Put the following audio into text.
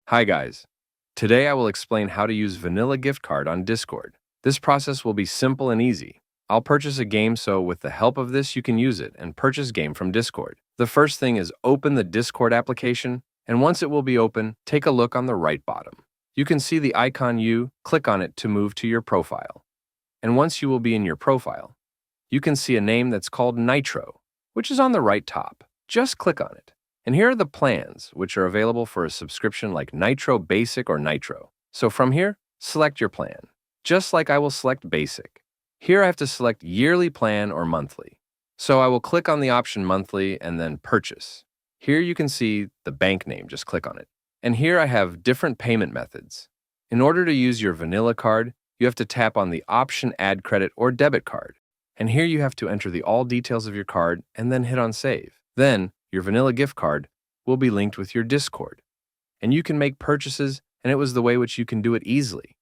Hi guys. Today I will explain how to use Vanilla Gift Card on Discord. This process will be simple and easy. I'll purchase a game so with the help of this you can use it and purchase game from Discord. The first thing is open the Discord application, and once it will be open, take a look on the right bottom. You can see the icon click on it to move to your profile. And once you will be in your profile, you can see a name that's called Nitro, which is on the right top. Just click on it. And here are the plans, which are available for a subscription like Nitro Basic or Nitro. So from here, select your plan. Just like I will select Basic. Here I have to select yearly plan or monthly. So I will click on the option monthly and then purchase. Here you can see the bank name, just click on it. And here I have different payment methods. In order to use your vanilla card, you have to tap on the option add credit or debit card. And here you have to enter the all details of your card and then hit on save. Then, your vanilla gift card will be linked with your Discord. And you can make purchases, and it was the way which you can do it easily.